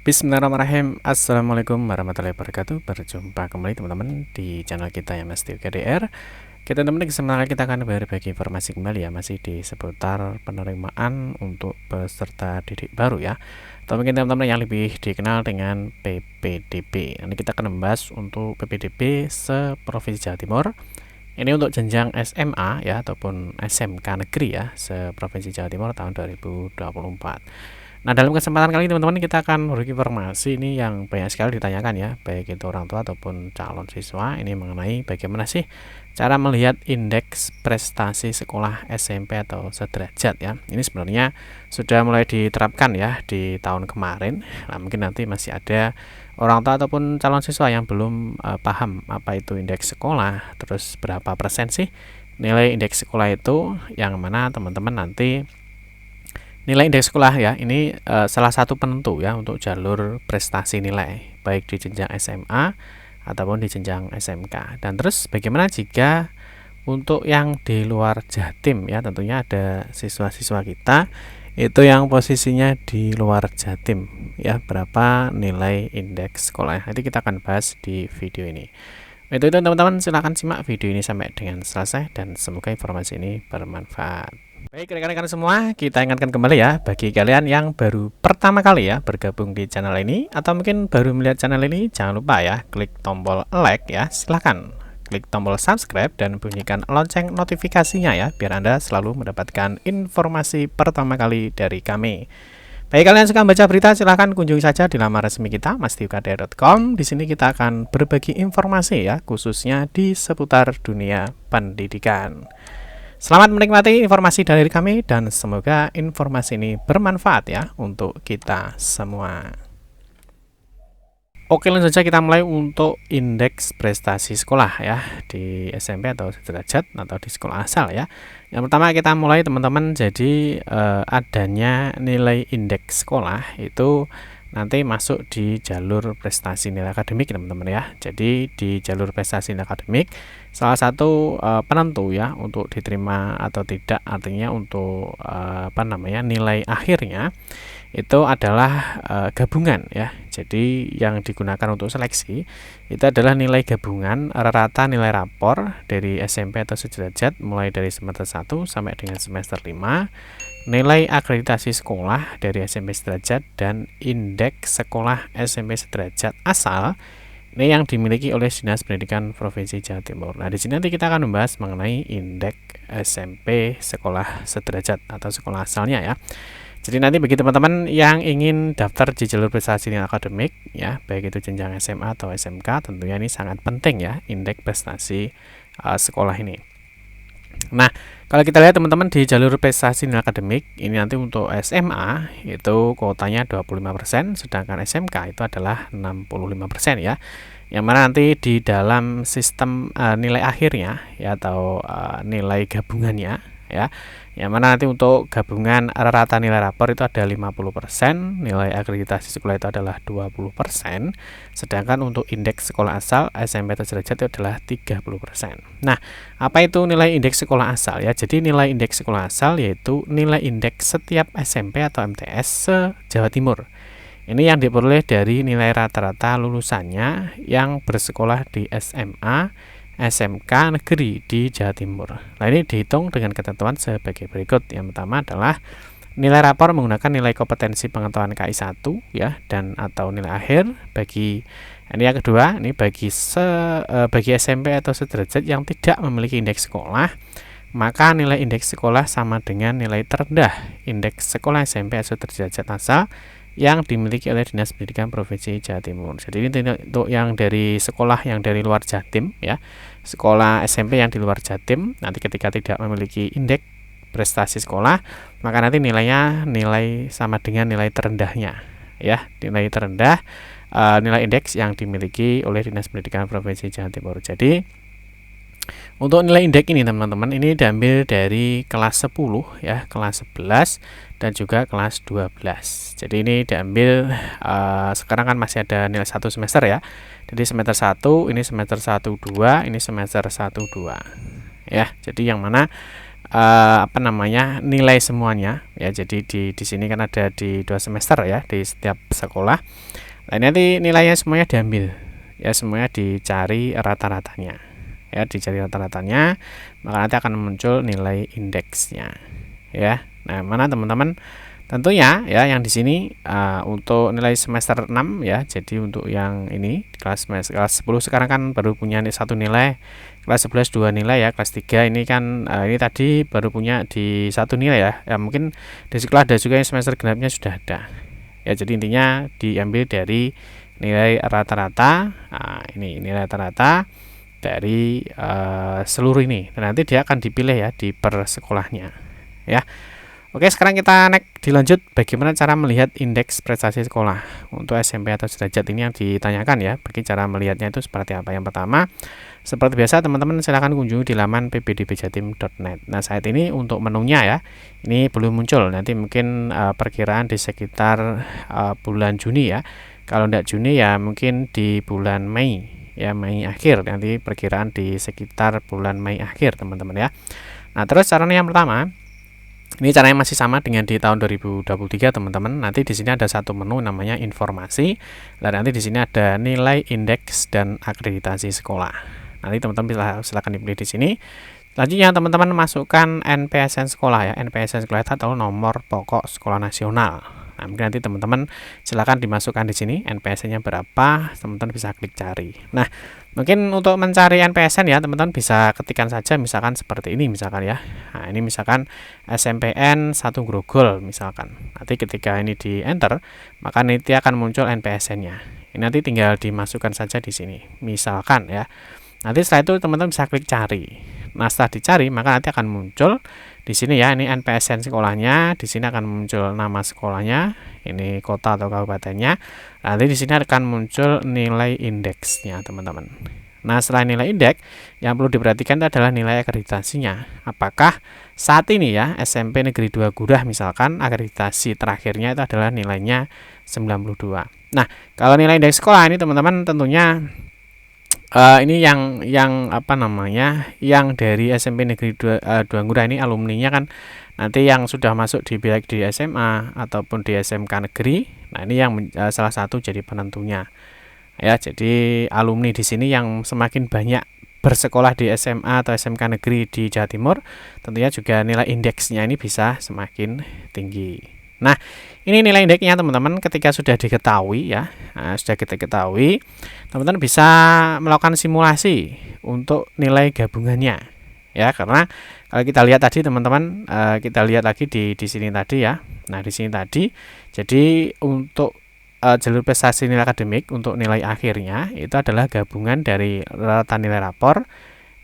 Bismillahirrahmanirrahim. Assalamualaikum warahmatullahi wabarakatuh. Berjumpa kembali teman-teman di channel kita yang Mas KDR. Kita teman-teman di kesempatan kita akan berbagi informasi kembali ya, masih di seputar penerimaan untuk peserta didik baru ya, atau mungkin teman-teman yang lebih dikenal dengan PPDB. Nanti kita akan membahas untuk PPDB se-Provinsi Jawa Timur. Ini untuk jenjang SMA ya ataupun SMK negeri ya, se-Provinsi Jawa Timur tahun 2024. Nah, dalam kesempatan kali ini teman-teman kita akan berbagi informasi ini yang banyak sekali ditanyakan ya, baik itu orang tua ataupun calon siswa, ini mengenai bagaimana sih cara melihat indeks prestasi sekolah SMP atau sederajat ya. Ini sebenarnya sudah mulai diterapkan ya di tahun kemarin. Nah, mungkin nanti masih ada orang tua ataupun calon siswa yang belum paham apa itu indeks sekolah, terus berapa persen sih nilai indeks sekolah itu, yang mana teman-teman nanti nilai indeks sekolah ya, ini salah satu penentu ya untuk jalur prestasi nilai, baik di jenjang SMA ataupun di jenjang SMK. Dan terus bagaimana jika untuk yang di luar Jatim ya, tentunya ada siswa-siswa kita itu yang posisinya di luar Jatim ya, berapa nilai indeks sekolah. Nanti kita akan bahas di video ini. Itu teman-teman, silahkan simak video ini sampai dengan selesai dan semoga informasi ini bermanfaat. Baik rekan-rekan semua, kita ingatkan kembali ya, bagi kalian yang baru pertama kali ya bergabung di channel ini atau mungkin baru melihat channel ini, jangan lupa ya klik tombol like ya, silahkan klik tombol subscribe dan bunyikan lonceng notifikasinya ya, biar Anda selalu mendapatkan informasi pertama kali dari kami. Bagi kalian yang suka baca berita, silahkan kunjungi saja di laman resmi kita mastiukdr.com. Di sini kita akan berbagi informasi ya, khususnya di seputar dunia pendidikan. Selamat menikmati informasi dari kami dan semoga informasi ini bermanfaat ya untuk kita semua. Oke, langsung saja kita mulai untuk indeks prestasi sekolah ya di SMP atau sederajat atau di sekolah asal ya. Yang pertama kita mulai teman-teman, jadi adanya nilai indeks sekolah itu nanti masuk di jalur prestasi nilai akademik teman-teman ya. Jadi di jalur prestasi nilai akademik salah satu penentu ya untuk diterima atau tidak, artinya untuk nilai akhirnya itu adalah gabungan ya. Jadi yang digunakan untuk seleksi itu adalah nilai gabungan rata nilai rapor dari SMP atau sederajat mulai dari semester 1 sampai dengan semester 5, nilai akreditasi sekolah dari SMP sederajat, dan indeks sekolah SMP sederajat asal ini yang dimiliki oleh Dinas Pendidikan Provinsi Jawa Timur. Nah, di sini nanti kita akan membahas mengenai indeks SMP sekolah sederajat atau sekolah asalnya ya. Jadi nanti bagi teman-teman yang ingin daftar di jalur prestasi nilai akademik ya, baik itu jenjang SMA atau SMK, tentunya ini sangat penting ya indeks prestasi sekolah ini. Nah, kalau kita lihat teman-teman di jalur prestasi nilai akademik ini nanti untuk SMA itu kuotanya 25%, sedangkan SMK itu adalah 65% ya. Yang mana nanti di dalam sistem nilai akhirnya ya atau nilai gabungannya ya, yang mana nanti untuk gabungan rata nilai rapor itu ada 50%, nilai akreditasi sekolah itu adalah 20%, sedangkan untuk indeks sekolah asal SMP atau sederajat itu adalah 30%. Nah, apa itu nilai indeks sekolah asal ya? Jadi nilai indeks sekolah asal yaitu nilai indeks setiap SMP atau MTS se-Jawa Timur. Ini yang diperoleh dari nilai rata-rata lulusannya yang bersekolah di SMA, SMK negeri di Jawa Timur. Nah, ini dihitung dengan ketentuan sebagai berikut. Yang pertama adalah nilai rapor menggunakan nilai kompetensi pengetahuan KI 1 ya, dan atau nilai akhir bagi ini. Yang kedua, ini bagi SMP atau sederajat yang tidak memiliki indeks sekolah, maka nilai indeks sekolah sama dengan nilai terendah indeks sekolah SMP atau sederajat asal yang dimiliki oleh Dinas Pendidikan Provinsi Jawa Timur. Jadi ini untuk yang dari sekolah yang dari luar Jatim ya, sekolah SMP yang di luar Jatim, nanti ketika tidak memiliki indeks prestasi sekolah, maka nanti nilainya nilai sama dengan nilai terendahnya ya, nilai terendah nilai indeks yang dimiliki oleh Dinas Pendidikan Provinsi Jawa Timur. Jadi untuk nilai indeks ini teman-teman, ini diambil dari kelas 10 ya, kelas 11 dan juga kelas 12. Jadi ini diambil sekarang kan masih ada nilai 1 semester ya. Jadi semester 1, ini semester 1 2, ini semester 1 2. Ya, jadi yang mana nilai semuanya ya. Jadi di sini kan ada di 2 semester ya, di setiap sekolah. Nah, nanti nilainya semuanya diambil ya, semuanya dicari rata-ratanya ya, dicari rata-ratanya, maka nanti akan muncul nilai indeksnya ya. Nah, mana teman-teman, tentunya ya yang di sini untuk nilai semester 6 ya. Jadi untuk yang ini kelas 10 sekarang kan baru punya satu nilai, kelas 11 2 nilai ya, kelas 3 ini kan ini tadi baru punya di satu nilai ya. Ya mungkin di sekolah ada juga yang semester genapnya sudah ada. Ya, jadi intinya diambil dari nilai rata-rata. Nah, ini nilai rata-rata dari seluruh ini. Dan nanti dia akan dipilih ya di per sekolahnya ya. Oke, sekarang kita dilanjut bagaimana cara melihat indeks prestasi sekolah untuk SMP atau sederajat. Ini yang ditanyakan ya, bagi cara melihatnya itu seperti apa. Yang pertama, seperti biasa teman-teman silahkan kunjungi di laman ppdbjatim.net. Nah, saat ini untuk menunya ya, ini belum muncul. Nanti mungkin perkiraan di sekitar bulan Juni ya. Kalau tidak Juni ya mungkin di bulan Mei ya, Mei akhir. Nanti perkiraan di sekitar bulan Mei akhir teman-teman ya. Nah, terus caranya yang pertama, ini caranya masih sama dengan di tahun 2023 teman-teman. Nanti di sini ada satu menu namanya informasi. Dan nanti di sini ada nilai indeks dan akreditasi sekolah. Nanti teman-teman silakan dipilih di sini. Selanjutnya teman-teman masukkan NPSN sekolah ya. NPSN sekolah itu atau nomor pokok sekolah nasional. Nah, mungkin nanti teman-teman silakan dimasukkan di sini NPSN-nya berapa, teman-teman bisa klik cari. Nah, mungkin untuk mencari NPSN ya, teman-teman bisa ketikkan saja misalkan seperti ini misalkan ya. Nah, ini misalkan SMPN 1 Grogol misalkan. Nanti ketika ini di enter, maka nanti akan muncul NPSN-nya. Ini nanti tinggal dimasukkan saja di sini. Misalkan ya. Nanti setelah itu teman-teman bisa klik cari. Nah, setelah dicari maka nanti akan muncul di sini ya, ini NPSN sekolahnya, di sini akan muncul nama sekolahnya, ini kota atau kabupatennya. Nanti di sini akan muncul nilai indeksnya, teman-teman. Nah, setelah nilai indeks, yang perlu diperhatikan itu adalah nilai akreditasinya. Apakah saat ini ya, SMP Negeri 2 Gurah misalkan akreditasi terakhirnya itu adalah nilainya 92. Nah, kalau nilai indeks sekolah ini teman-teman tentunya ini yang dari SMP Negeri 2 Ngurah ini alumninya kan nanti yang sudah masuk di baik di SMA ataupun di SMK negeri. Nah, ini yang salah satu jadi penentunya. Ya, jadi alumni di sini yang semakin banyak bersekolah di SMA atau SMK negeri di Jawa Timur, tentunya juga nilai indeksnya ini bisa semakin tinggi. Nah, ini nilai indeksnya teman-teman ketika sudah diketahui ya. Nah, sudah kita ketahui, teman-teman bisa melakukan simulasi untuk nilai gabungannya ya, karena kalau kita lihat tadi teman-teman, kita lihat lagi di sini tadi ya. Nah, di sini tadi jadi untuk jalur prestasi nilai akademik untuk nilai akhirnya itu adalah gabungan dari rata nilai rapor,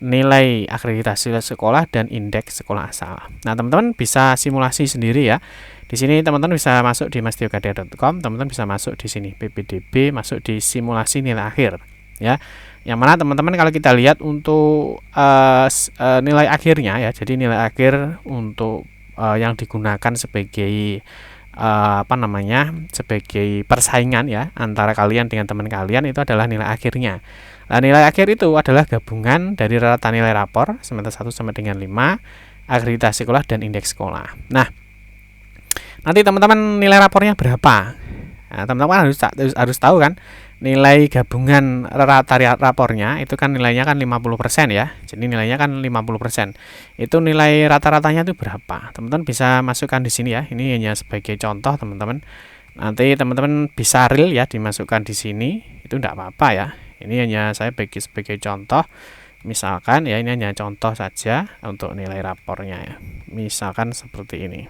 nilai akreditasi sekolah, dan indeks sekolah asal. Nah, teman-teman bisa simulasi sendiri ya. Di sini teman-teman bisa masuk di mastiokadia.com, teman-teman bisa masuk di sini PPDB, masuk di simulasi nilai akhir ya. Yang mana teman-teman kalau kita lihat untuk nilai akhirnya ya. Jadi nilai akhir untuk yang digunakan sebagai sebagai persaingan ya antara kalian dengan teman kalian itu adalah nilai akhirnya. Nah, nilai akhir itu adalah gabungan dari rata nilai rapor semester 1 sampai dengan 5, akreditasi sekolah, dan indeks sekolah. Nah, nanti teman-teman nilai rapornya berapa? Nah, teman-teman harus tahu kan, nilai gabungan rata rapornya itu kan nilainya kan 50% ya. Jadi nilainya kan 50%. Itu nilai rata-ratanya itu berapa? Teman-teman bisa masukkan di sini ya. Ini hanya sebagai contoh, teman-teman. Nanti teman-teman bisa real ya dimasukkan di sini. Itu tidak apa-apa ya. Ini hanya saya bagi sebagai contoh. Misalkan ya, ini hanya contoh saja untuk nilai rapornya ya. Misalkan seperti ini.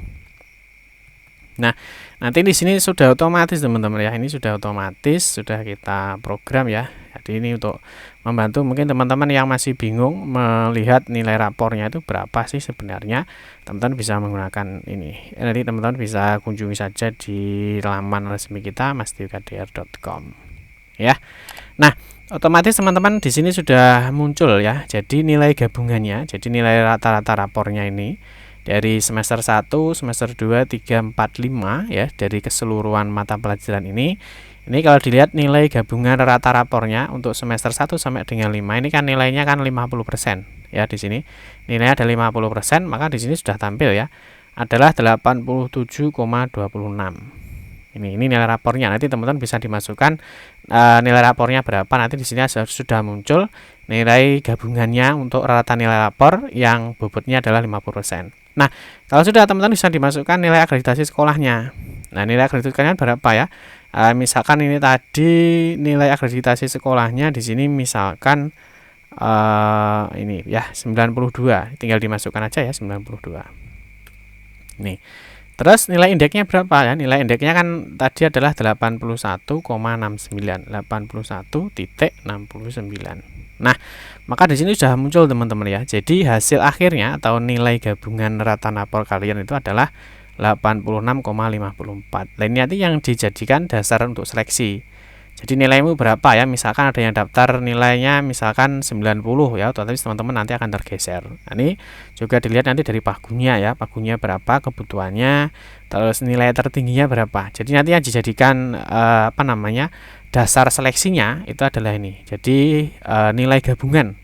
Nah, nanti di sini sudah otomatis teman-teman ya. Ini sudah otomatis, sudah kita program ya. Jadi ini untuk membantu mungkin teman-teman yang masih bingung melihat nilai rapornya itu berapa sih sebenarnya. Teman-teman bisa menggunakan ini. Nanti teman-teman bisa kunjungi saja di laman resmi kita mastiokadia.com ya. Nah, otomatis teman-teman di sini sudah muncul ya. Jadi nilai gabungannya, jadi nilai rata-rata rapornya ini dari semester 1, semester 2, 3, 4, 5 ya, dari keseluruhan mata pelajaran ini Ini kalau dilihat nilai gabungan rata rapornya untuk semester 1 sampai dengan 5 ini kan nilainya kan 50% ya di sini. Nilainya ada 50%, maka di sini sudah tampil ya. Adalah 87,26. Ini nilai rapornya. Nanti teman-teman bisa dimasukkan nilai rapornya berapa. Nanti di sini sudah muncul nilai gabungannya untuk rata nilai rapor yang bobotnya adalah 50%. Nah, kalau sudah teman-teman bisa dimasukkan nilai akreditasi sekolahnya. Nah, nilai akreditasinya berapa ya? Misalkan ini tadi nilai akreditasi sekolahnya di sini misalkan ini ya 92, tinggal dimasukkan aja ya 92. Nih. Terus nilai indeksnya berapa ya? Nilai indeksnya kan tadi adalah 81,69, 81,69. Nah, maka di sini sudah muncul teman-teman ya. Jadi hasil akhirnya atau nilai gabungan rata rapor kalian itu adalah 86,54. Nah, ini nanti yang dijadikan dasar untuk seleksi. Jadi nilaimu berapa ya? Misalkan ada yang daftar nilainya misalkan 90 ya, otomatis teman-teman nanti akan tergeser. Nah, ini juga dilihat nanti dari pagunya ya, pagunya berapa kebutuhannya, terus nilai tertingginya berapa. Jadi nanti yang dijadikan dasar seleksinya itu adalah ini. Jadi nilai gabungan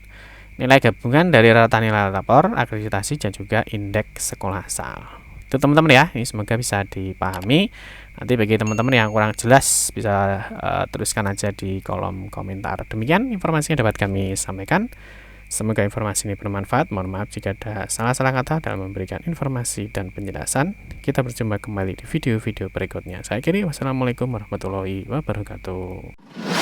dari rata nilai rapor, akreditasi dan juga indeks sekolah asal. Itu teman-teman ya, ini semoga bisa dipahami. Nanti bagi teman-teman yang kurang jelas bisa tuliskan aja di kolom komentar. Demikian informasi yang dapat kami sampaikan. Semoga informasi ini bermanfaat. Mohon maaf jika ada salah-salah kata dalam memberikan informasi dan penjelasan. Kita berjumpa kembali di video-video berikutnya. Saya akhiri, wassalamualaikum warahmatullahi wabarakatuh.